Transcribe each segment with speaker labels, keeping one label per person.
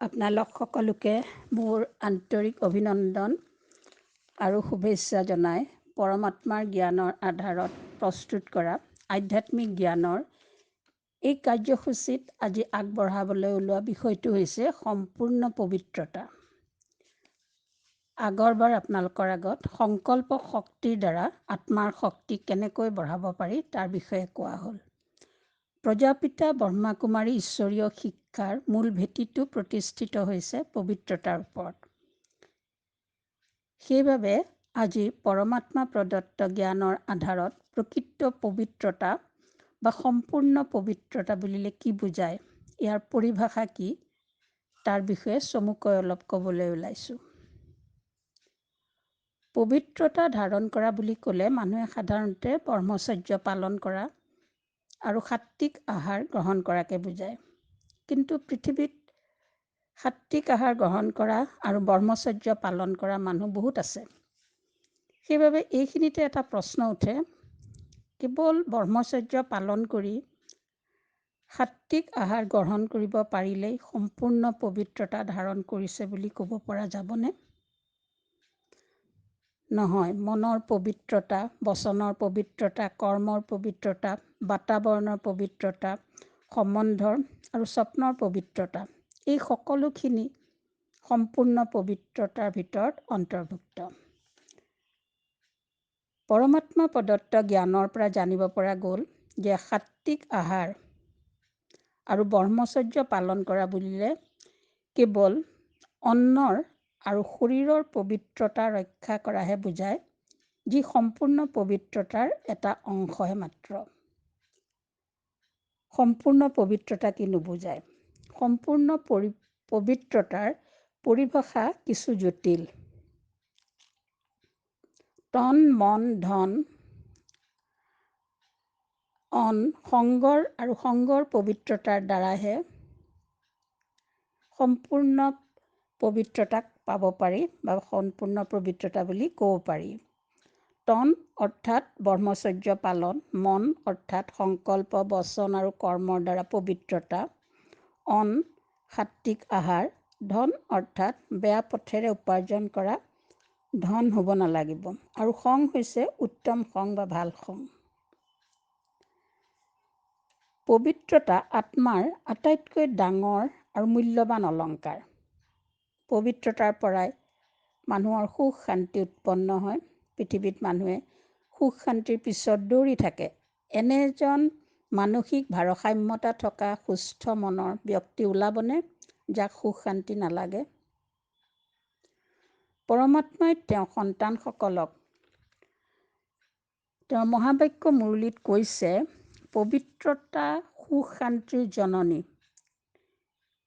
Speaker 1: আপোনালোক সকলোকে মোৰ আন্তৰিক অভিনন্দন আৰু শুভেচ্ছা জনাই পৰমাত্মাৰ জ্ঞানৰ আধাৰত প্ৰস্তুত কৰা আধ্যাত্মিক জ্ঞানৰ এই কাৰ্যসূচীত আজি আগবঢ়াবলৈ ওলোৱা বিষয়টো হৈছে সম্পূৰ্ণ পবিত্ৰতা। আগৰবাৰ আপোনালোকৰ আগত সংকল্প শক্তিৰ দ্বাৰা আত্মাৰ শক্তি কেনেকৈ বঢ়াব পাৰি তাৰ বিষয়ে কোৱা হ'ল। প্ৰজাপিতা ব্ৰহ্মাকুমাৰী ঈশ্বৰীয় শিক্ষাৰ মূল ভেটিটো প্ৰতিষ্ঠিত হৈছে পবিত্ৰতাৰ ওপৰত। সেইবাবে আজি পৰমাত্মা প্ৰদত্ত জ্ঞানৰ আধাৰত প্ৰকৃত পবিত্ৰতা বা সম্পূৰ্ণ পবিত্ৰতা বুলিলে কি বুজায়, ইয়াৰ পৰিভাষা কি, তাৰ বিষয়ে চমুকৈ অলপ ক'বলৈ ওলাইছোঁ। পবিত্ৰতা ধাৰণ কৰা বুলি ক'লে মানুহে সাধাৰণতে ব্ৰহ্মচৰ্য পালন কৰা আৰু সাত্বিক আহাৰ গ্ৰহণ কৰাকে বুজায়। কিন্তু পৃথিৱীত সাত্বিক আহাৰ গ্ৰহণ কৰা আৰু ব্ৰহ্মচৰ্য পালন কৰা মানুহ বহুত আছে। সেইবাবে এইখিনিতে এটা প্ৰশ্ন উঠে, কেৱল ব্ৰহ্মচৰ্য পালন কৰি সাত্বিক আহাৰ গ্ৰহণ কৰিব পাৰিলেই সম্পূৰ্ণ পবিত্ৰতা ধাৰণ কৰিছে বুলি ক'ব পৰা যাবনে? নহয়, মনৰ পবিত্ৰতা, বচনৰ পবিত্ৰতা, কৰ্মৰ পবিত্ৰতা, বাতাবৰণৰ পবিত্ৰতা, সম্বন্ধৰ আৰু স্বপ্নৰ পবিত্ৰতা, এই সকলোখিনি সম্পূৰ্ণ পবিত্ৰতাৰ ভিতৰত অন্তৰ্ভুক্ত। পৰমাত্মা প্ৰদত্ত জ্ঞানৰ পৰা জানিব পৰা গ'ল যে সাত্বিক আহাৰ আৰু ব্ৰহ্মচৰ্য পালন কৰা বুলিলে কেৱল অন্নৰ আৰু শৰীৰৰ পবিত্ৰতা ৰক্ষা কৰাহে বুজায়, যি সম্পূৰ্ণ পবিত্ৰতাৰ এটা অংশহে মাত্ৰ। সম্পূৰ্ণ পবিত্ৰতা কি নুবুজায়। সম্পূৰ্ণ পবিত্ৰতাৰ পৰিভাষা কিছু জটিল। তন, মন, ধন, সংগৰ আৰু সংগৰ পবিত্ৰতাৰ দ্বাৰাহে সম্পূৰ্ণ পবিত্ৰতাক পাব পাৰি বা সম্পূৰ্ণ পবিত্ৰতা বুলি ক'ব পাৰি। তন অৰ্থাৎ ব্ৰহ্মচৰ্য পালন, মন অৰ্থাৎ সংকল্প, বচন আৰু কৰ্মৰ দ্বাৰা পবিত্ৰতা, সাত্বিক আহাৰ, ধন অৰ্থাৎ বেয়া পথেৰে উপাৰ্জন কৰা ধন হ'ব নালাগিব, আৰু সং হৈছে উত্তম সং বা ভাল সং। পবিত্ৰতা আত্মাৰ আটাইতকৈ ডাঙৰ আৰু মূল্যৱান অলংকাৰ। পবিত্ৰতাৰ পৰাই মানুহৰ সুখ শান্তি উৎপন্ন হয়। পৃথিৱীত মানুহে সুখ শান্তিৰ পিছত দৌৰি থাকে। এনে এজন মানসিক ভাৰসাম্যতা থকা সুস্থ মনৰ ব্যক্তি ওলাবনে, যাক সুখ শান্তি নালাগে? পৰমাত্মাই তেওঁৰ সন্তানসকলক তেওঁৰ মহাবাক্য মুৰলীত কৈছে, পবিত্ৰতা সুখ শান্তিৰ জননী।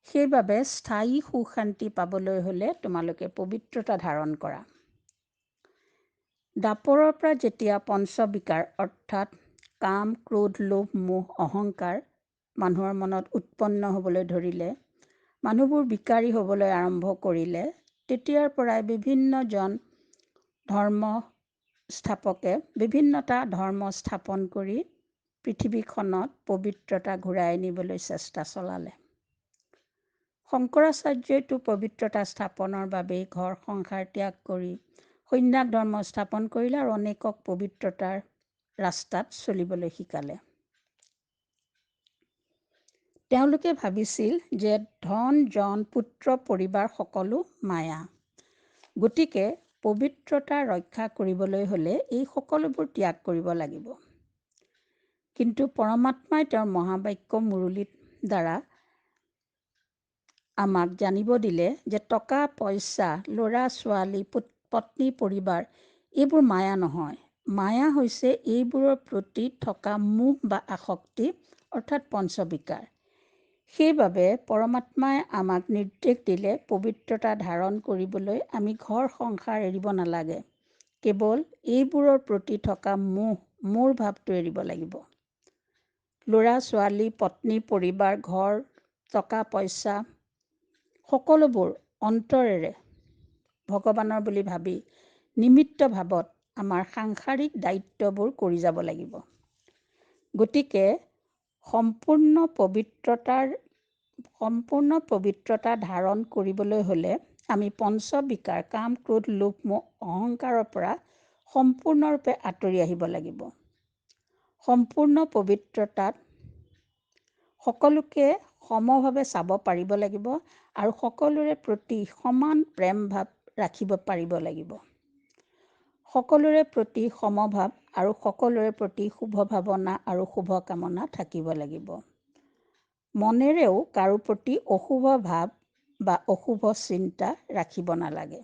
Speaker 1: সেইবাবে স্থায়ী সুখ শান্তি পাবলৈ হ'লে তোমালোকে পবিত্ৰতা ধাৰণ কৰা। দাপৰৰ পৰা যেতিয়া পঞ্চবিকাৰ অৰ্থাৎ কাম, ক্ৰোধ, লোভ, মোহ, অহংকাৰ মানুহৰ মনত উৎপন্ন হ'বলৈ ধৰিলে, মানুহবোৰ বিকাৰী হ'বলৈ আৰম্ভ কৰিলে, তেতিয়াৰ পৰাই বিভিন্নজন ধৰ্ম স্থাপকে বিভিন্নটা ধৰ্ম স্থাপন কৰি পৃথিৱীখনত পবিত্ৰতা ঘূৰাই আনিবলৈ চেষ্টা চলালে। শংকৰাচাৰ্যইতো পবিত্ৰতা স্থাপনৰ বাবেই ঘৰ সংসাৰ ত্যাগ কৰি সন্ন্যাস ধৰ্ম স্থাপন কৰিলে আৰু অনেকক পবিত্ৰতাৰ ৰাস্তাত চলিবলৈ শিকালে। তেওঁলোকে ভাবিছিল যে ধন, জন, পুত্ৰ, পৰিবাৰ সকলো মায়া। গতিকে পবিত্ৰতা ৰক্ষা কৰিবলৈ হ'লে এই সকলোবোৰ ত্যাগ কৰিব লাগিব। কিন্তু পৰমাত্মাই তেওঁৰ মহাবাক্য মুৰলীৰ দ্বাৰা আমাক জানিব দিলে যে টকা, পইচা, ল'ৰা, ছোৱালী, পত্নী, পৰিবাৰ এইবোৰ মায়া নহয়। মায়া হৈছে এইবোৰৰ প্ৰতি থকা মোহ বা আসক্তি অৰ্থাৎ পঞ্চবিকাৰ। সেইবাবে পৰমাত্মাই আমাক নিৰ্দেশ দিলে পবিত্ৰতা ধাৰণ কৰিবলৈ আমি ঘৰ সংসাৰ এৰিব নালাগে, কেৱল এইবোৰৰ প্ৰতি থকা মোৰ ভাৱটো এৰিব লাগিব। ল'ৰা, ছোৱালী, পত্নী, পৰিবাৰ, ঘৰ, টকা, পইচা সকলোবোৰ অন্তৰেৰে ভগৱানৰ বুলি ভাবি নিমিত্ত ভাৱত আমাৰ সাংসাৰিক দায়িত্ববোৰ কৰি যাব লাগিব। গতিকে সম্পূৰ্ণ পবিত্ৰতা ধাৰণ কৰিবলৈ হ'লে আমি পঞ্চবিকাৰ কাম, ক্ৰোধ, লোভ, মোহ, অহংকাৰৰ পৰা সম্পূৰ্ণৰূপে আঁতৰি আহিব লাগিব। সম্পূৰ্ণ পবিত্ৰতাত সকলোকে সমভাৱে চাব পাৰিব লাগিব আৰু সকলোৰে প্ৰতি সমান প্ৰেম ভাৱ ৰাখিব পাৰিব লাগিব। সকলোৰে প্ৰতি সমভাৱ আৰু সকলোৰে প্ৰতি শুভ ভাৱনা আৰু শুভ কামনা থাকিব লাগিব। মনেৰেও কাৰো প্ৰতি অশুভ ভাৱ বা অশুভ চিন্তা ৰাখিব নালাগে।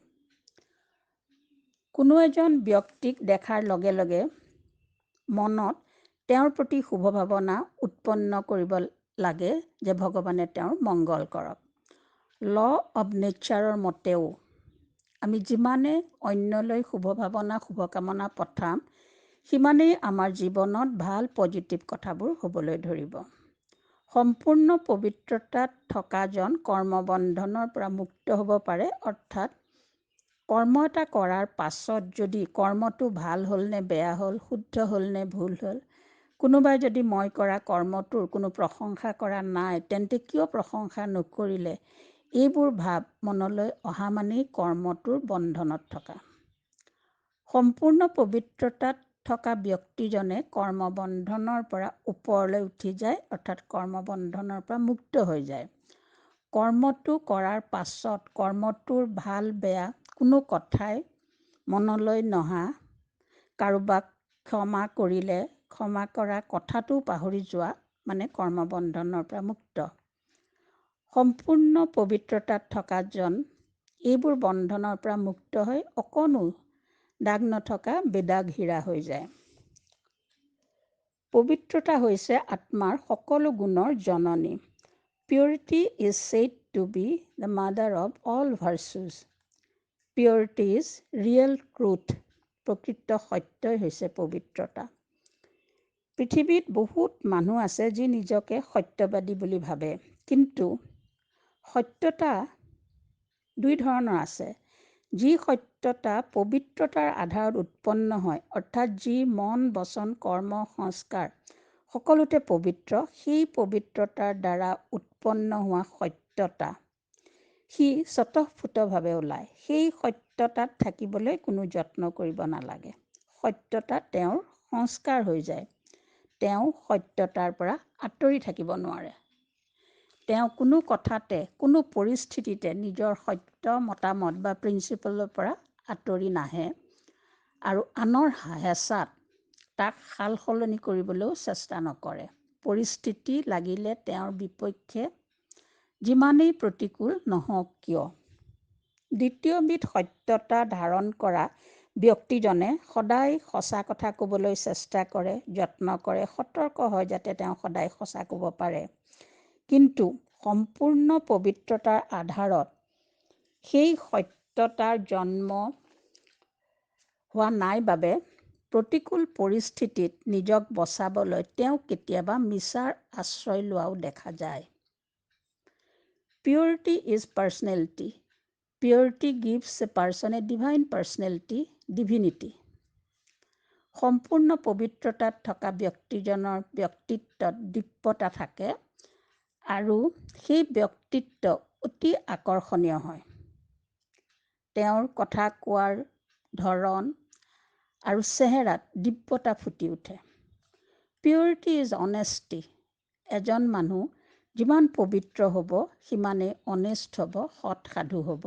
Speaker 1: কোনো এজন ব্যক্তিক দেখাৰ লগে লগে মনত তেওঁৰ প্ৰতি শুভ ভাৱনা উৎপন্ন কৰিব লাগে যে ভগৱানে তেওঁৰ মংগল কৰক। ল অৱ নেচাৰৰ মতেও আমি যিমানে অন্যলৈ শুভ ভাৱনা শুভকামনা পঠাম সিমানেই আমাৰ জীৱনত ভাল পজিটিভ কথাবোৰ হ'বলৈ ধৰিব। সম্পূৰ্ণ পবিত্ৰতাত থকাজন কৰ্মবন্ধনৰ পৰা মুক্ত হ'ব পাৰে, অৰ্থাৎ কৰ্ম এটা কৰাৰ পাছত যদি কৰ্মটো ভাল হ'ল নে বেয়া হ'ল, শুদ্ধ হ'ল নে ভুল হ'ল, কোনোবাই যদি মই কৰা কৰ্মটোৰ কোনো প্ৰশংসা কৰা নাই তেন্তে কিয় প্ৰশংসা নকৰিলে, এইবোৰ ভাৱ মনলৈ অহা মানেই কৰ্মটোৰ বন্ধনত থকা। সম্পূৰ্ণ পবিত্ৰতাত থকা ব্যক্তিজনে কৰ্মবন্ধনৰ পৰা ওপৰলৈ উঠি যায়, অৰ্থাৎ কৰ্মবন্ধনৰ পৰা মুক্ত হৈ যায়। কৰ্মটো কৰাৰ পাছত কৰ্মটোৰ ভাল বেয়া কোনো কথাই মনলৈ নহা, কাৰোবাক ক্ষমা কৰিলে ক্ষমা কৰা কথাটো পাহৰি যোৱা মানে কৰ্মবন্ধনৰ পৰা মুক্ত। সম্পূৰ্ণ পবিত্ৰতাত থকাজন এইবোৰ বন্ধনৰ পৰা মুক্ত হৈ অকণো দাগ নথকা বেদাগ হীৰা হৈ যায়। পবিত্ৰতা হৈছে আত্মাৰ সকলো গুণৰ জননী। Purity is said to be the mother of all virtues. Purity is real truth. প্ৰকৃত সত্যই হৈছে পবিত্ৰতা। পৃথিৱীত বহুত মানুহ আছে যি নিজকে সত্যবাদী বুলি ভাবে, কিন্তু সত্যতা দুই ধৰণৰ আছে। যি সত্যতা পবিত্ৰতাৰ আধাৰত উৎপন্ন হয়, অৰ্থাৎ যি মন, বচন, কৰ্ম, সংস্কাৰ সকলোতে পবিত্ৰ, সেই পবিত্ৰতাৰ দ্বাৰা উৎপন্ন হোৱা সত্যতা সি স্বতঃস্ফূৰ্তভাৱে ওলায়। সেই সত্যতাত থাকিবলৈ কোনো যত্ন কৰিব নালাগে। সত্যতা তেওঁৰ সংস্কাৰ হৈ যায়। তেওঁ সত্যতাৰ পৰা আঁতৰি থাকিব নোৱাৰে। তেওঁ কোনো কথাতে কোনো পৰিস্থিতিতে নিজৰ সত্য মতামত বা প্ৰিন্সিপলৰ পৰা আঁতৰি নাহে আৰু আনৰ হেঁচাত তাক সাল সলনি কৰিবলৈও চেষ্টা নকৰে। পৰিস্থিতি লাগিলে তেওঁৰ বিপক্ষে যিমানেই প্ৰতিকূল নহওক কিয়। দ্বিতীয়বিধ সত্যতা ধাৰণ কৰা ব্যক্তিজনে সদায় সঁচা কথা ক'বলৈ চেষ্টা কৰে, যত্ন কৰে, সতৰ্ক হয় যাতে তেওঁ সদায় সঁচা ক'ব পাৰে। কিন্তু সম্পূৰ্ণ পবিত্ৰতাৰ আধাৰত সেই সত্যতাৰ জন্ম হোৱা নাই বাবে প্ৰতিকূল পৰিস্থিতিত নিজক বচাবলৈ তেওঁ কেতিয়াবা মিছাৰ আশ্ৰয় লোৱাও দেখা যায়। Purity is personality. Purity gives a person a divine personality, divinity. সম্পূৰ্ণ পবিত্ৰতাত থকা ব্যক্তিজনৰ ব্যক্তিত্বত দিব্যতা থাকে আৰু সেই ব্যক্তিত্ব অতি আকৰ্ষণীয় হয়। তেওঁৰ কথা কোৱাৰ ধৰণ আৰু চেহেৰাত দিব্যতা ফুটি উঠে। Purity is honesty. এজন মানুহ যিমান পবিত্ৰ হ'ব সিমানেই অনেষ্ট হ'ব, সৎ সাধু হ'ব,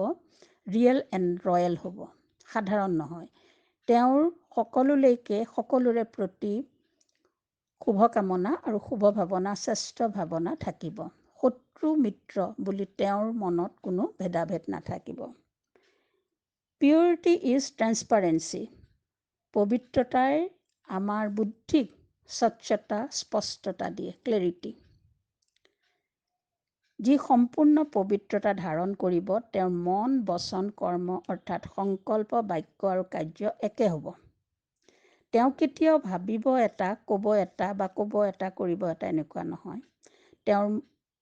Speaker 1: ৰিয়েল এণ্ড ৰয়েল হ'ব, সাধাৰণ নহয়। তেওঁৰ সকলোলৈকে সকলোৰে প্ৰতি শুভকামনা আৰু শুভ ভাৱনা, শ্ৰেষ্ঠ ভাৱনা থাকিব। শত্ৰু মিত্ৰ বুলি তেওঁৰ মনত কোনো ভেদাভেদ নাথাকিব। Purity is transparency. পবিত্ৰতাই আমাৰ বুদ্ধিক স্বচ্ছতা, স্পষ্টতা দিয়ে, ক্লেৰিটি। যি সম্পূৰ্ণ পবিত্ৰতা ধাৰণ কৰিব তেওঁৰ মন, বচন, কৰ্ম অৰ্থাৎ সংকল্প, বাক্য আৰু কাৰ্য একে হ'ব। তেওঁ কেতিয়াও ভাবিব এটা, ক'ব এটা বা ক'ব এটা, কৰিব এটা এনেকুৱা নহয়।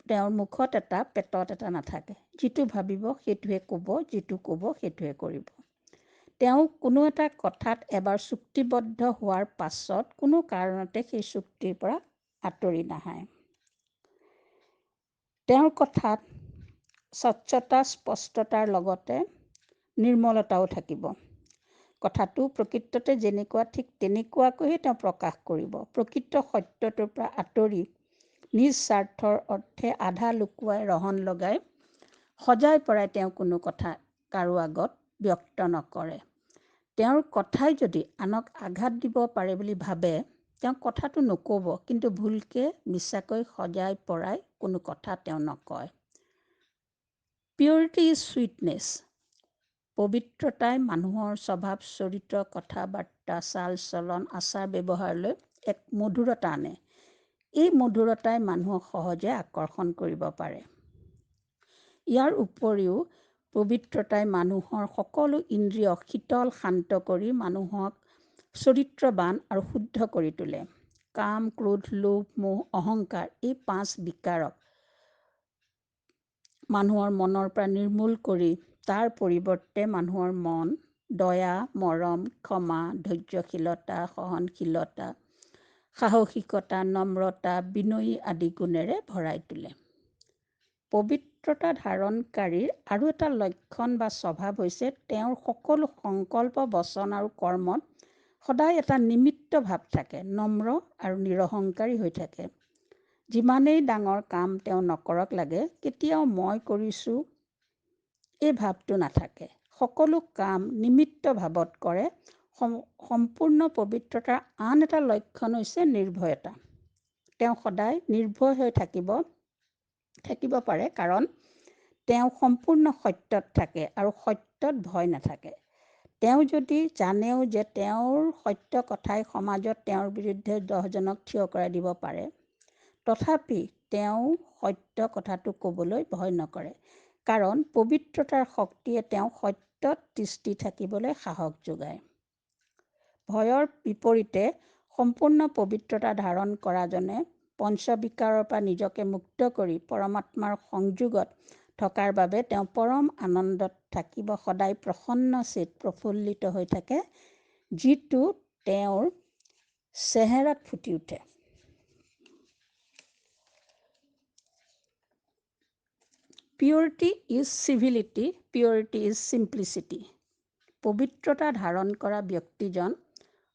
Speaker 1: তেওঁৰ মুখত এটা, পেটত এটা নাথাকে। যিটো ভাবিব সেইটোৱে ক'ব, যিটো ক'ব সেইটোৱে কৰিব। তেওঁ কোনো এটা কথাত এবাৰ চুক্তিবদ্ধ হোৱাৰ পাছত কোনো কাৰণতে সেই চুক্তিৰ পৰা আঁতৰি নাহে। তেওঁৰ কথাত স্বচ্ছতা স্পষ্টতাৰ লগতে নিৰ্মলতাও থাকিব। কথাটো প্ৰকৃততে যেনেকুৱা ঠিক তেনেকুৱাকৈহে তেওঁ প্ৰকাশ কৰিব। প্ৰকৃত সত্যটোৰ পৰা আঁতৰি নিজ স্বাৰ্থৰ অৰ্থে আধা লুকুৱাই ৰহণ লগাই সজাই পৰাই তেওঁ কোনো কথা কাৰো আগত ব্যক্ত নকৰে। তেওঁৰ কথাই যদি আনক আঘাত দিব পাৰে বুলি ভাবে, তেওঁ কথাটো নক'ব, কিন্তু ভুলকৈ মিছাকৈ সজাই পৰাই কোনো কথা তেওঁ নকয়। Purity is চুইটনেছ। পবিত্ৰতাই মানুহৰ স্বভাৱ চৰিত্ৰ কথা বাৰ্তা চাল চলন আচাৰ ব্যৱহাৰলৈ এক মধুৰতা আনে। এই মধুৰতাই মানুহক সহজে আকৰ্ষণ কৰিব পাৰে। ইয়াৰ উপৰিও পবিত্ৰতাই মানুহৰ সকলো ইন্দ্ৰিয়ক শীতল শান্ত কৰি মানুহক চৰিত্ৰবান আৰু শুদ্ধ কৰি তোলে। কাম, ক্ৰোধ, লোভ, মোহ, অহংকাৰ এই 5 বিকাৰক মানুহৰ মনৰ পৰা নিৰ্মূল কৰি তাৰ পৰিৱৰ্তে মানুহৰ মন দয়া, মৰম, ক্ষমা, ধৈৰ্যশীলতা, সহনশীলতা, সাহসিকতা, নম্ৰতা, বিনয়ী আদি গুণেৰে ভৰাই তোলে। পবিত্ৰতা ধাৰণকাৰীৰ আৰু এটা লক্ষণ বা স্বভাৱ হৈছে তেওঁৰ সকলো সংকল্প, বচন আৰু কৰ্মত সদায় এটা নিমিত্ত ভাৱ থাকে, নম্ৰ আৰু নিৰহংকাৰী হৈ থাকে। যিমানেই ডাঙৰ কাম তেওঁ নকৰক লাগে, কেতিয়াও মই কৰিছোঁ এই ভাৱটো নাথাকে। সকলো কাম নিমিত্ত ভাৱত কৰে। সম্পূৰ্ণ পবিত্ৰতাৰ আন এটা লক্ষণ হৈছে নিৰ্ভয়তা। তেওঁ সদায় নিৰ্ভয় হৈ থাকিব পাৰে, কাৰণ তেওঁ সম্পূৰ্ণ সত্যত থাকে আৰু সত্যত ভয় নাথাকে। তেওঁ যদি জানেও যে তেওঁৰ সত্য কথাই সমাজত তেওঁৰ বিৰুদ্ধে 10জনক থিয় কৰাই দিব পাৰে, তথাপি তেওঁ সত্য কথাটো ক'বলৈ ভয় নকৰে, কাৰণ পবিত্ৰতাৰ শক্তিয়ে তেওঁক সত্যত তিষ্ঠি থাকিবলৈ সাহস যোগায়। ভয়ৰ বিপৰীতে সম্পূৰ্ণ পবিত্ৰতা ধাৰণ কৰাজনে পঞ্চবিকাৰৰ পৰা নিজকে মুক্ত কৰি পৰমাত্মাৰ সংযোগত থকাৰ বাবে তেওঁ পৰম আনন্দত থাকিব, সদায় প্ৰসন্নচিত প্ৰফুল্লিত হৈ থাকে, যিটো তেওঁৰ চেহেৰাত ফুটি উঠে। Purity is civility, purity is simplicity. পবিত্ৰতা ধাৰণ কৰা ব্যক্তিজন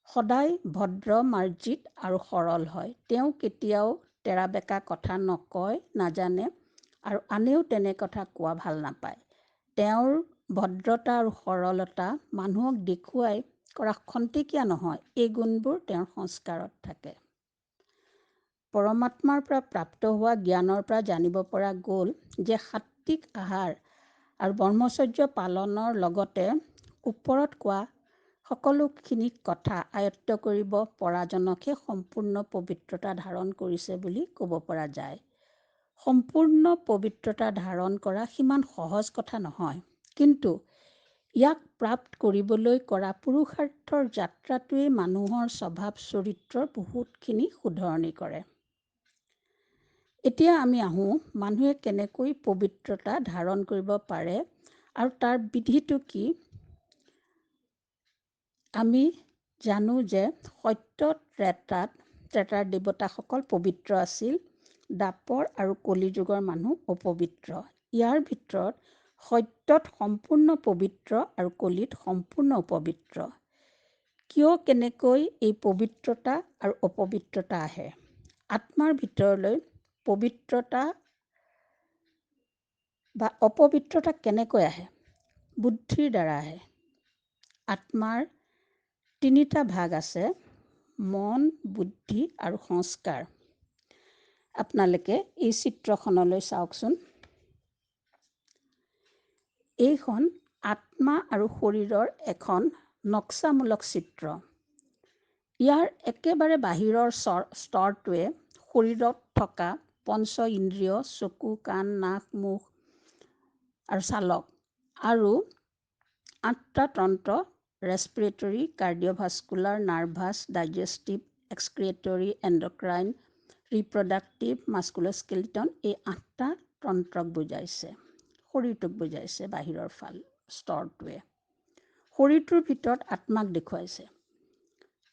Speaker 1: সদায় ভদ্ৰ, মাৰ্জিত আৰু সৰল হয়। তেওঁ কেতিয়াও তেৰা-বেকা কথা নকয়, নাজানে আৰু আনেও তেনে কথা কোৱা ভাল নাপায়। তেওঁৰ ভদ্ৰতা আৰু সৰলতা মানুহক দেখুৱাই কৰা খন্তেকীয়া নহয়, এই গুণবোৰ তেওঁৰ সংস্কাৰত থাকে। পৰমাত্মাৰ পৰা প্ৰাপ্ত হোৱা জ্ঞানৰ পৰা জানিব পৰা গ'ল যে সাত্বিক আহাৰ আৰু ব্ৰহ্মচৰ্য পালনৰ লগতে ওপৰত কোৱা সকলোখিনি কথা আয়ত্ত কৰিব পৰাজনকহে সম্পূৰ্ণ পবিত্ৰতা ধাৰণ কৰিছে বুলি ক'ব পৰা যায়। সম্পূৰ্ণ পবিত্ৰতা ধাৰণ কৰা সিমান সহজ কথা নহয়, কিন্তু ইয়াক প্ৰাপ্ত কৰিবলৈ কৰা পুৰুষাৰ্থৰ যাত্ৰাটোৱে মানুহৰ স্বভাৱ চৰিত্ৰৰ বহুতখিনি শুধৰণি কৰে। এতিয়া আমি আহোঁ মানুহে কেনেকৈ পবিত্ৰতা ধাৰণ কৰিব পাৰে আৰু তাৰ বিধিটো কি। আমি জানো যে ত্ৰেতাৰ দেৱতাসকল পবিত্ৰ আছিল, দ্বাপৰ আৰু কলিযুগৰ মানুহ অপবিত্ৰ। ইয়াৰ ভিতৰত সত্যত সম্পূৰ্ণ পবিত্ৰ আৰু কলিত সম্পূৰ্ণ অপবিত্ৰ। কিয়, কেনেকৈ এই পবিত্ৰতা আৰু অপবিত্ৰতা আহে? আত্মাৰ ভিতৰলৈ পবিত্ৰতা বা অপবিত্ৰতা কেনেকৈ আহে? বুদ্ধিৰ দ্বাৰা আহে। আত্মাৰ 3টা ভাগ আছে, মন, বুদ্ধি আৰু সংস্কাৰ। আপোনালোকে এই চিত্ৰখনলৈ চাওকচোন। এইখন আত্মা আৰু শৰীৰৰ এখন নক্সামূলক চিত্ৰ। ইয়াৰ একেবাৰে বাহিৰৰ স্তৰটোৱে শৰীৰত থকা পঞ্চ ইন্দ্ৰিয়, চকু, কাণ, নাক, মুখ আৰু চালক আৰু 8টা তন্ত্ৰ, respiratory, cardiovascular, nervous, digestive, excretory, endocrine, reproductive, musculoskeleton, এই 8টা তন্ত্ৰক বুজাইছে, শৰীৰটোক বুজাইছে। বাহিৰৰ স্তৰটোৱে শৰীৰটোৰ ভিতৰত আত্মাক দেখুৱাইছে।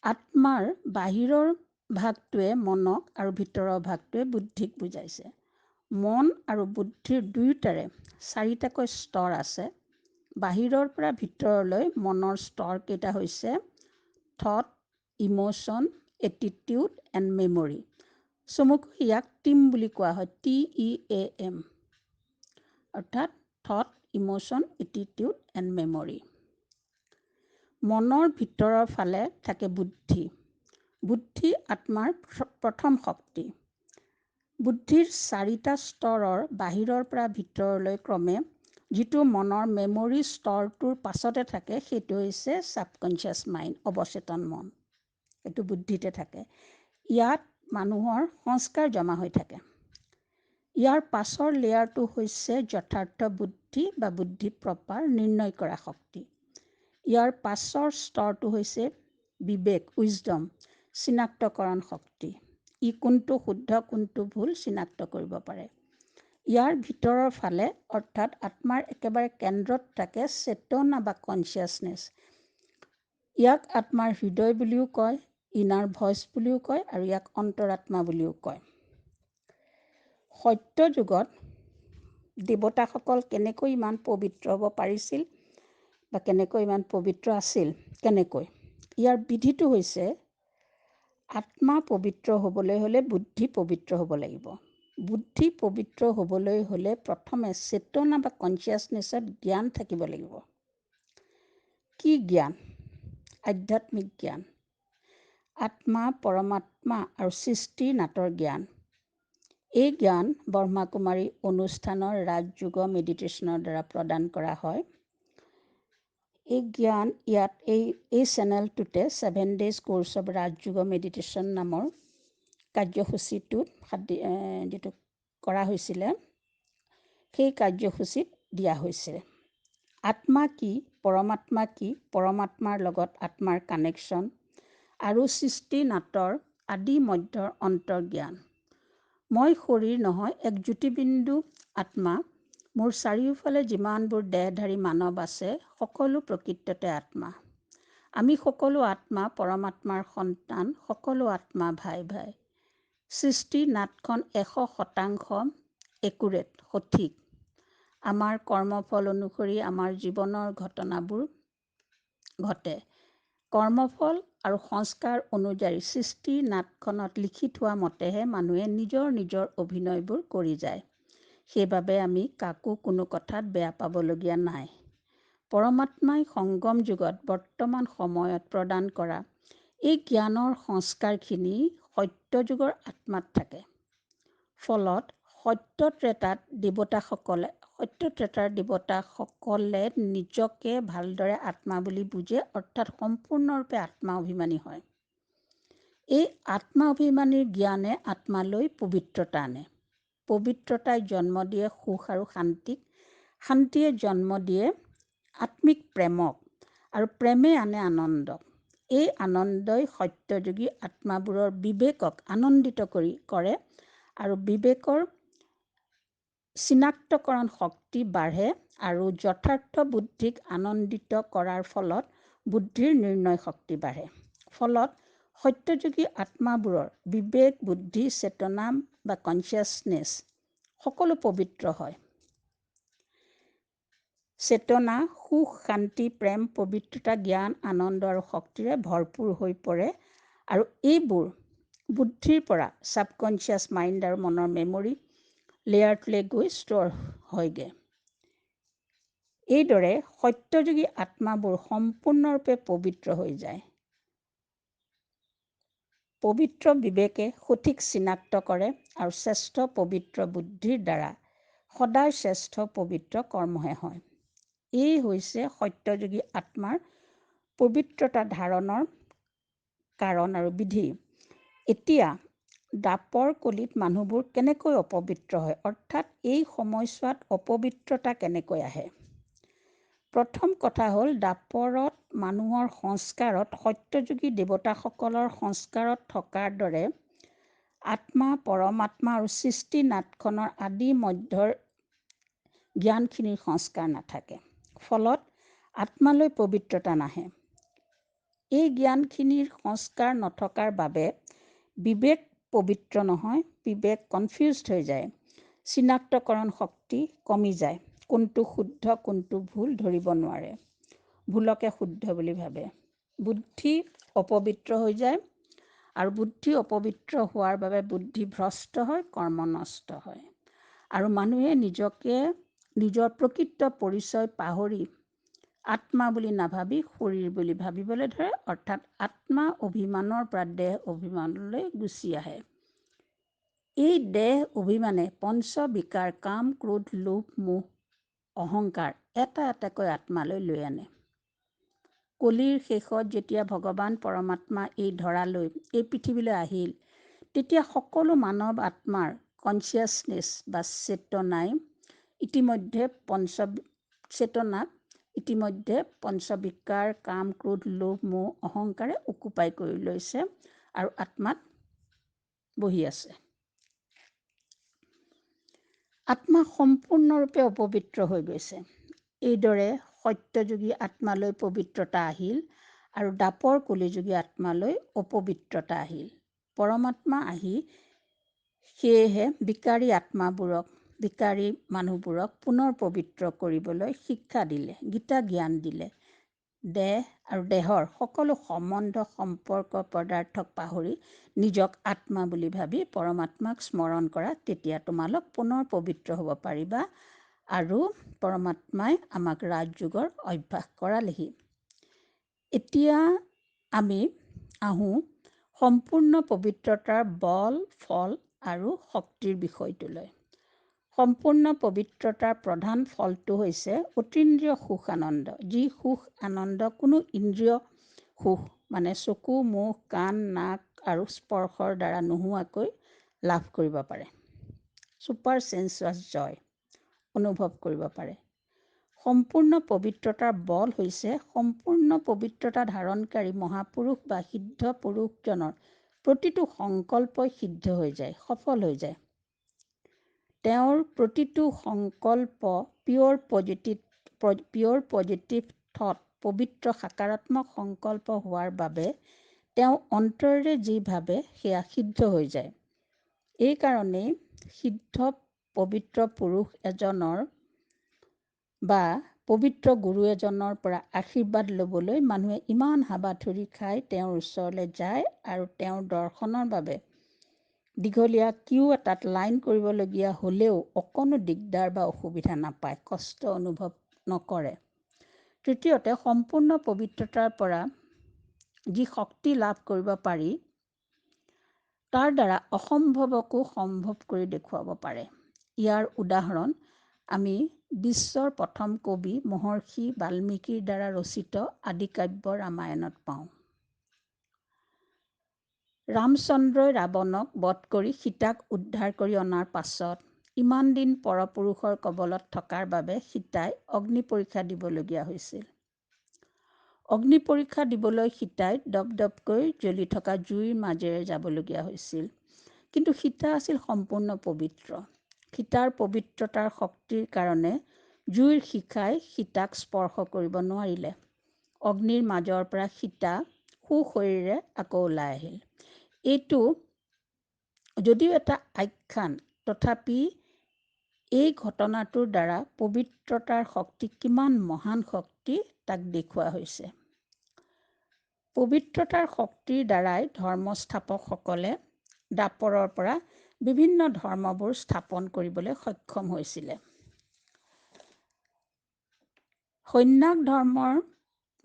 Speaker 1: আত্মাৰ বাহিৰৰ ভাগটোৱে মনক আৰু ভিতৰৰ ভাগটোৱে বুদ্ধিক বুজাইছে। মন আৰু বুদ্ধিৰ দুয়োটাৰে 4টাকৈ স্তৰ আছে। বাহিৰৰ পৰা ভিতৰলৈ মনৰ স্তৰকেইটা হৈছে thought, emotion, attitude and memory. চমুকৈ ইয়াক টিম বুলি কোৱা হয়, TEAM, অৰ্থাৎ thought, emotion, attitude and memory. মনৰ ভিতৰৰ ফালে থাকে বুদ্ধি। বুদ্ধি আত্মাৰ প্ৰথম শক্তি। বুদ্ধিৰ 4টা স্তৰৰ বাহিৰৰ পৰা ভিতৰলৈ ক্ৰমে যিটো মনৰ মেমৰি স্তৰটোৰ পাছতে থাকে সেইটো হৈছে ছাবকনচিয়াছ মাইণ্ড, অৱচেতন মন। এইটো বুদ্ধিতে থাকে। ইয়াত মানুহৰ সংস্কাৰ জমা হৈ থাকে। ইয়াৰ পাছৰ লেয়াৰটো হৈছে যথাৰ্থ বুদ্ধি বা বুদ্ধি প্ৰপাৰ, নিৰ্ণয় কৰা শক্তি। ইয়াৰ পাছৰ স্তৰটো হৈছে বিবেক, উইজডম, চিনাক্তকৰণ শক্তি। ই কোনটো শুদ্ধ কোনটো ভুল চিনাক্ত কৰিব পাৰে। ইয়াৰ ভিতৰৰ ফালে অৰ্থাৎ আত্মাৰ একেবাৰে কেন্দ্ৰত থাকে চেতনা বা কনচিয়াছনেছ। ইয়াক আত্মাৰ হৃদয় বুলিও কয়, ইনাৰ ভইচ বুলিও কয় আৰু ইয়াক অন্তৰাত্মা বুলিও কয়। সত্য যুগত দেৱতাসকল কেনেকৈ ইমান পবিত্ৰ হ'ব পাৰিছিল বা কেনেকৈ ইমান পবিত্ৰ আছিল? কেনেকৈ? ইয়াৰ বিধিটো হৈছে আত্মা পবিত্ৰ হ'বলৈ হ'লে বুদ্ধি পবিত্ৰ হ'ব লাগিব। বুদ্ধি পবিত্ৰ হ'বলৈ হ'লে প্ৰথমে চেতনা বা কনচিয়াছনেছত জ্ঞান থাকিব লাগিব। কি জ্ঞান? আধ্যাত্মিক জ্ঞান। আত্মা, পৰমাত্মা আৰু সৃষ্টি নাটৰ জ্ঞান। এই জ্ঞান ব্ৰহ্মাকুমাৰী অনুষ্ঠানৰ ৰাজযোগ মেডিটেশ্যনৰ দ্বাৰা প্ৰদান কৰা হয়। এই জ্ঞান ইয়াত এই চেনেলটোতে 7 days course of Rajyoga meditation নামৰ কাৰ্যসূচীটোত যিটো কৰা হৈছিলে সেই কাৰ্যসূচীত দিয়া হৈছে। আত্মা কি, পৰমাত্মা কি, পৰমাত্মাৰ লগত আত্মাৰ কানেকশ্যন আৰু সৃষ্টি নাটৰ আদি মধ্যৰ অন্তৰ্জ্ঞান। মই শৰীৰ নহয়, এক জ্যোতিবিন্দু আত্মা। মোৰ চাৰিওফালে যিমানবোৰ দেহধাৰী মানৱ আছে সকলো প্ৰকৃততে আত্মা। আমি সকলো আত্মা পৰমাত্মাৰ সন্তান, সকলো আত্মা ভাই ভাই। সৃষ্টি নাটখন 100% একুৰেট, সঠিক। আমাৰ কৰ্মফল অনুসৰি আমাৰ জীৱনৰ ঘটনাবোৰ ঘটে। কৰ্মফল আৰু সংস্কাৰ অনুযায়ী সৃষ্টি নাটখনত লিখি থোৱা মতেহে মানুহে নিজৰ নিজৰ অভিনয়বোৰ কৰি যায়। সেইবাবে আমি কাকো কোনো কথাত বেয়া পাবলগীয়া নাই। পৰমাত্মাই সংগম যুগত বৰ্তমান সময়ত প্ৰদান কৰা এই জ্ঞানৰ সংস্কাৰখিনি সত্য যুগৰ আত্মাত থাকে। ফলত সত্য ত্ৰেতাৰ দেৱতাসকলে নিজকে ভালদৰে আত্মা বুলি বুজে, অৰ্থাৎ সম্পূৰ্ণৰূপে আত্মা অভিমানী হয়। এই আত্মা অভিমানীৰ জ্ঞানে আত্মালৈ পবিত্ৰতা আনে। পবিত্ৰতাই জন্ম দিয়ে সুখ আৰু শান্তিক। শান্তিয়ে জন্ম দিয়ে আত্মিক প্ৰেমক আৰু প্ৰেমে আনে আনন্দক। এই আনন্দই সত্যযোগী আত্মাবোৰৰ বিবেকক আনন্দিত কৰে আৰু বিবেকৰ চিনাক্তকৰণ শক্তি বাঢ়ে আৰু যথাৰ্থ বুদ্ধিক আনন্দিত কৰাৰ ফলত বুদ্ধিৰ নিৰ্ণয় শক্তি বাঢ়ে। ফলত সত্যযোগী আত্মাবোৰৰ বিবেক, বুদ্ধি, চেতনা বা কনচিয়াছনেছ সকলো পবিত্ৰ হয়। চেতনা সুখ, শান্তি, প্ৰেম, পবিত্ৰতা, জ্ঞান, আনন্দ আৰু শক্তিৰে ভৰপূৰ হৈ পৰে আৰু এইবোৰ বুদ্ধিৰ পৰা ছাবকনচিয়াছ মাইণ্ড আৰু মনৰ মেমৰি লেয়াৰটোলৈ গৈ ষ্ট'ৰ হয়গৈ। এইদৰে সত্যযোগী আত্মাবোৰ সম্পূৰ্ণৰূপে পবিত্ৰ হৈ যায়। পবিত্ৰ বিবেকে সঠিক চিনাক্ত কৰে আৰু শ্ৰেষ্ঠ পবিত্ৰ বুদ্ধিৰ দ্বাৰা সদায় শ্ৰেষ্ঠ পবিত্ৰ কৰ্মহে হয়। এই হৈছে সত্যযোগী আত্মাৰ পবিত্ৰতা ধাৰণৰ কাৰণ আৰু বিধি। এতিয়া দাপৰ কলিত মানুহবোৰ কেনেকৈ অপবিত্ৰ হয়, অৰ্থাৎ এই সময়ছোৱাত অপবিত্ৰতা কেনেকৈ আহে? প্ৰথম কথা হ'ল দাপৰত মানুহৰ সংস্কাৰত সত্যযোগী দেৱতাসকলৰ সংস্কাৰত থকাৰ দৰে আত্মা, পৰমাত্মা আৰু সৃষ্টি নাটখনৰ আদি মধ্যৰ জ্ঞানখিনিৰ সংস্কাৰ নাথাকে। ফলত আত্মালৈ পবিত্ৰতা নাহে। এই জ্ঞানখিনিৰ সংস্কাৰ নথকাৰ বাবে বিবেক পবিত্ৰ নহয়, বিবেক কনফিউজড হৈ যায়। চিনাক্তকৰণ শক্তি কমি যায়। কোনটো শুদ্ধ কোনটো ভুল ধৰিব নোৱাৰে। ভুলকে শুদ্ধ বুলি ভাবে। বুদ্ধি অপবিত্ৰ হৈ যায় আৰু বুদ্ধি অপবিত্ৰ হোৱাৰ বাবে বুদ্ধি ভ্ৰষ্ট হয়, কৰ্ম নষ্ট হয়। আৰু মানুহে নিজকে নিজৰ প্ৰকৃত পৰিচয় পাহৰি আত্মা বুলি নাভাবি শৰীৰ বুলি ভাবিবলৈ ধৰে, অৰ্থাৎ আত্মা অভিমানৰ পৰা দেহ অভিমানলৈ গুচি আহে। এই দেহ অভিমানে পঞ্চবিকাৰ কাম, ক্ৰোধ, লোভ, মোহ, অহংকাৰ এটা এটাকৈ আত্মালৈ লৈ আনে। কলিৰ শেষত যেতিয়া ভগৱান পৰমাত্মা এই ধৰালৈ, এই পৃথিৱীলৈ আহিল, তেতিয়া সকলো মানৱ আত্মাৰ কনচিয়াছনেছ বা চেতনাক ইতিমধ্যে পঞ্চবিকাৰ কাম, ক্ৰোধ, লোভ, মোহ, অহংকাৰে অকুপাই কৰি লৈছে আৰু আত্মাত বহি আছে। আত্মা সম্পূৰ্ণৰূপে অপবিত্ৰ হৈ গৈছে। এইদৰে সত্যযুগী আত্মালৈ পবিত্ৰতা আহিল আৰু দাপৰ কলিযুগী আত্মালৈ অপবিত্ৰতা আহিল। পৰমাত্মা আহি সেয়েহে বিকাৰী মানুহবোৰক পুনৰ পবিত্ৰ কৰিবলৈ শিক্ষা দিলে, গীতা জ্ঞান দিলে। দেহ আৰু দেহৰ সকলো সম্বন্ধ সম্পৰ্ক পদাৰ্থক পাহৰি নিজক আত্মা বুলি ভাবি পৰমাত্মাক স্মৰণ কৰা, তেতিয়া তোমালোক পুনৰ পবিত্ৰ হ'ব পাৰিবা আৰু পৰমাত্মাই আমাক ৰাজযোগৰ অভ্যাস কৰালেহি। এতিয়া আমি আহোঁ সম্পূৰ্ণ পবিত্ৰতাৰ বল, ফল আৰু শক্তিৰ বিষয়টোলৈ। সম্পূৰ্ণ পবিত্ৰতাৰ প্ৰধান ফলটো হৈছে অতীন্দ্ৰিয় সুখ আনন্দ। যি সুখ আনন্দ কোনো ইন্দ্ৰিয় সুখ মানে চকু, মুখ, কাণ, নাক আৰু স্পৰ্শৰ দ্বাৰা নোহোৱাকৈ লাভ কৰিব পাৰে। ছুপাৰ চেনচুৱাছ জয় অনুভৱ কৰিব পাৰে। সম্পূৰ্ণ পবিত্ৰতাৰ বল হৈছে সম্পূৰ্ণ পবিত্ৰতা ধাৰণকাৰী মহাপুৰুষ বা সিদ্ধ পুৰুষজনৰ প্ৰতিটো সংকল্পই সিদ্ধ হৈ যায়, সফল হৈ যায়। তেওঁৰ প্ৰতিটো সংকল্প পিয়ৰ পজিটিভ থট, পবিত্ৰ সাকাৰাত্মক সংকল্প হোৱাৰ বাবে তেওঁ অন্তৰেৰে যি ভাবে সেয়া সিদ্ধ হৈ যায়। এই কাৰণেই সিদ্ধ পবিত্ৰ পুৰুষ এজনৰ বা পবিত্ৰ গুৰু এজনৰ পৰা আশীৰ্বাদ ল'বলৈ মানুহে ইমান হাবাথুৰি খাই তেওঁৰ ওচৰলৈ যায় আৰু তেওঁৰ দৰ্শনৰ বাবে দীঘলীয়া কিউ এটাত লাইন কৰিবলগীয়া হ'লেও অকণো দিগদাৰ বা অসুবিধা নাপায়, কষ্ট অনুভৱ নকৰে। তৃতীয়তে, সম্পূৰ্ণ পবিত্ৰতাৰ পৰা যি শক্তি লাভ কৰিব পাৰি, তাৰ দ্বাৰা অসম্ভৱকো সম্ভৱ কৰি দেখুৱাব পাৰে। ইয়াৰ উদাহৰণ আমি বিশ্বৰ প্ৰথম কবি মহৰ্ষি বাল্মীকিৰ দ্বাৰা ৰচিত আদিকাব্য ৰামায়ণত পাওঁ। ৰামচন্দ্ৰই ৰাৱণক বধ কৰি সীতাক উদ্ধাৰ কৰি অনাৰ পাছত ইমান দিন পৰপুৰুষৰ কবলত থকাৰ বাবে সীতাই অগ্নি পৰীক্ষা দিবলগীয়া হৈছিল। অগ্নি পৰীক্ষা দিবলৈ সীতাই দপদপকৈ জ্বলি থকা জুইৰ মাজেৰে যাবলগীয়া হৈছিল। কিন্তু সীতা আছিল সম্পূৰ্ণ পবিত্ৰ। সীতাৰ পবিত্ৰতাৰ শক্তিৰ কাৰণে জুইৰ শিখাই সীতাক স্পৰ্শ কৰিব নোৱাৰিলে। অগ্নিৰ মাজৰ পৰা সীতা সুশৰীৰে আকৌ ওলাই আহিল। এইটো যদিও এটা আখ্যান, তথাপি এই ঘটনাটোৰ দ্বাৰা পবিত্ৰতাৰ শক্তি কিমান মহান শক্তি তাক দেখুওৱা হৈছে। পবিত্ৰতাৰ শক্তিৰ দ্বাৰাই ধৰ্মস্থাপকসকলে দাপৰৰ পৰা বিভিন্ন ধৰ্মবোৰ স্থাপন কৰিবলৈ সক্ষম হৈছিলে। সন্ন্যাস ধৰ্মৰ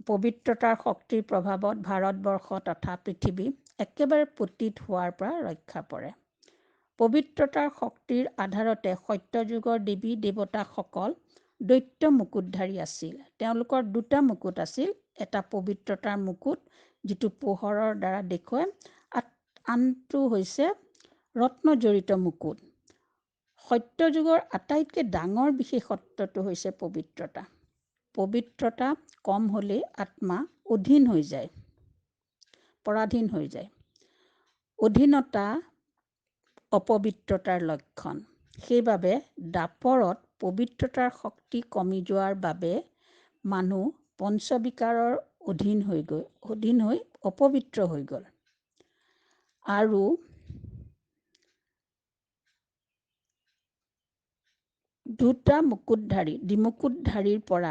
Speaker 1: পবিত্ৰতাৰ শক্তিৰ প্ৰভাৱত ভাৰতবৰ্ষ তথা পৃথিৱী একেবাৰে পতিত হোৱাৰ পৰা ৰক্ষা পৰে। পবিত্ৰতাৰ শক্তিৰ আধাৰতে সত্যযুগৰ দেৱী দেৱতাসকল দৈত্য মুকুটধাৰী আছিল। তেওঁলোকৰ দুটা মুকুট আছিল, এটা পবিত্ৰতাৰ মুকুট যিটো পোহৰৰ দ্বাৰা দেখুৱায়, আনটো হৈছে ৰত্নজড়িত মুকুট। সত্যযুগৰ আটাইতকৈ ডাঙৰ বিশেষত্বটো হৈছে পবিত্ৰতা। পবিত্ৰতা কম হ'লেই আত্মা অধীন হৈ যায়, পৰাধীন হৈ যায়। অধীনতা অপবিত্ৰতাৰ লক্ষণ। সেইবাবে দাপৰত পবিত্ৰতাৰ শক্তি কমি যোৱাৰ বাবে মানুহ পঞ্চবিকাৰৰ অধীন হৈ অপবিত্ৰ হৈ গ'ল। আৰু দুটা মুকুটধাৰী দ্বিমুকুটধাৰীৰ পৰা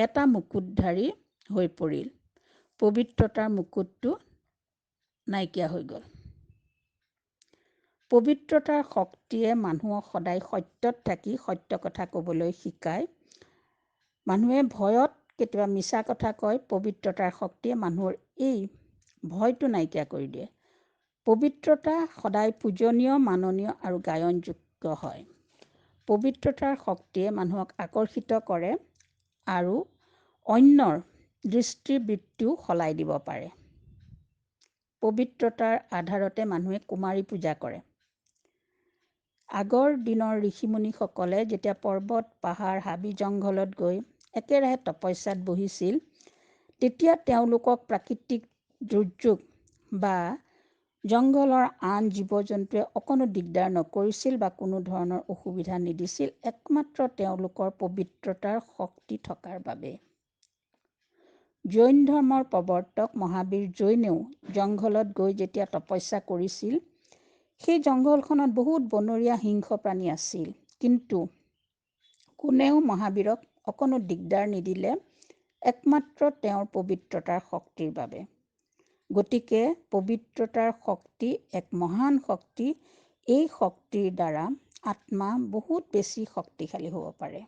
Speaker 1: এটা মুকুটধাৰী হৈ পৰিল। পবিত্ৰতাৰ মুকুটটো নাইকিয়া হৈ গ'ল। পবিত্ৰতাৰ শক্তিয়ে মানুহক সদায় সত্যত থাকি সত্য কথা ক'বলৈ শিকায়। মানুহে ভয়ত কেতিয়াবা মিছা কথা কয়, পবিত্ৰতাৰ শক্তিয়ে মানুহৰ এই ভয়টো নাইকিয়া কৰি দিয়ে। পবিত্ৰতা সদায় পূজনীয়, মাননীয় আৰু গায়নযোগ্য হয়। পবিত্ৰতাৰ শক্তিয়ে মানুহক আকৰ্ষিত কৰে আৰু অন্যৰ দৃষ্টিবৃত্তিও সলাই দিব পাৰে। পবিত্ৰতাৰ আধাৰতে মানুহে কুমাৰী পূজা কৰে। আগৰ দিনৰ ঋষিমুনিসকলে যেতিয়া পৰ্বত, পাহাৰ, হাবি জংঘলত গৈ একেৰাহে তপস্যাত বহিছিল, তেতিয়া তেওঁলোকক প্ৰাকৃতিক দুৰ্যোগ বা জংঘলৰ আন জীৱ জন্তুৱে অকণো দিগদাৰ নকৰিছিল বা কোনো ধৰণৰ অসুবিধা নিদিছিল, একমাত্ৰ তেওঁলোকৰ পবিত্ৰতাৰ শক্তি থকাৰ বাবে। জৈন ধৰ্মৰ প্ৰৱৰ্তক মহাবীৰ জৈনেও জংঘলত গৈ যেতিয়া তপস্যা কৰিছিল, সেই জংঘলখনত বহুত বনৰীয়া হিংস্ৰ প্ৰাণী আছিল, কিন্তু কোনেও মহাবীৰক অকণো দিগদাৰ নিদিলে, একমাত্ৰ তেওঁৰ পবিত্ৰতাৰ শক্তিৰ বাবে। গতিকে পবিত্ৰতাৰ শক্তি এক মহান শক্তি। এই শক্তিৰ দ্বাৰা আত্মা বহুত বেছি শক্তিশালী হ'ব পাৰে।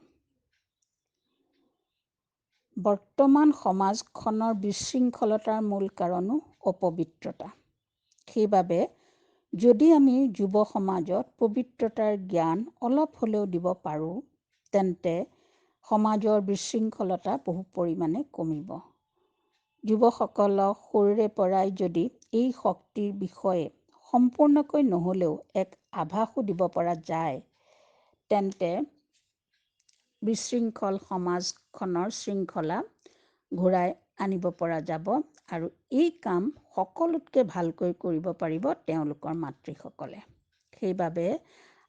Speaker 1: বৰ্তমান সমাজখনৰ বিশৃংখলতাৰ মূল কাৰণো অপবিত্ৰতা। সেইবাবে যদি আমি যুৱ সমাজত পবিত্ৰতাৰ জ্ঞান অলপ হ'লেও দিব পাৰোঁ, তেন্তে সমাজৰ বিশৃংখলতা বহু পৰিমাণে কমিব। যুৱসকলক সৰুৰে পৰাই যদি এই শক্তিৰ বিষয়ে সম্পূৰ্ণকৈ নহ'লেও এক আভাসো দিব পৰা যায়, তেন্তে বিশৃংখল সমাজখনৰ শৃংখলা ঘূৰাই আনিব পৰা যাব আৰু এই কাম সকলোতকৈ ভালকৈ কৰিব পাৰিব তেওঁলোকৰ মাতৃসকলে। সেইবাবে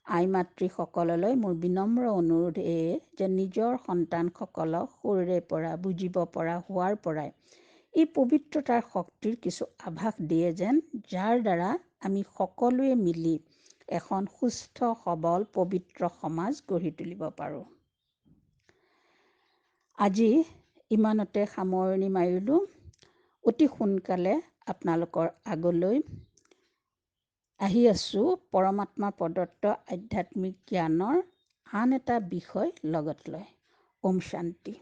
Speaker 1: আই মাতৃসকললৈ মোৰ বিনম্ৰ অনুৰোধ যে নিজৰ সন্তানসকলক সৰুৰে পৰা বুজিব পৰা হোৱাৰ পৰাই এই পবিত্ৰতাৰ শক্তিৰ কিছু আভাস দিয়ে যেন, যাৰ দ্বাৰা আমি সকলোৱে মিলি এখন সুস্থ, সবল, পবিত্ৰ সমাজ গঢ়ি তুলিব পাৰোঁ। আজি ইমানতে সামৰণি মাৰিলোঁ। অতি সোনকালে আপোনালোকৰ আগলৈ আহি আছোঁ পৰমাত্মা প্ৰদত্ত আধ্যাত্মিক জ্ঞানৰ আন এটা বিষয় লগত লৈ। ওম শান্তি।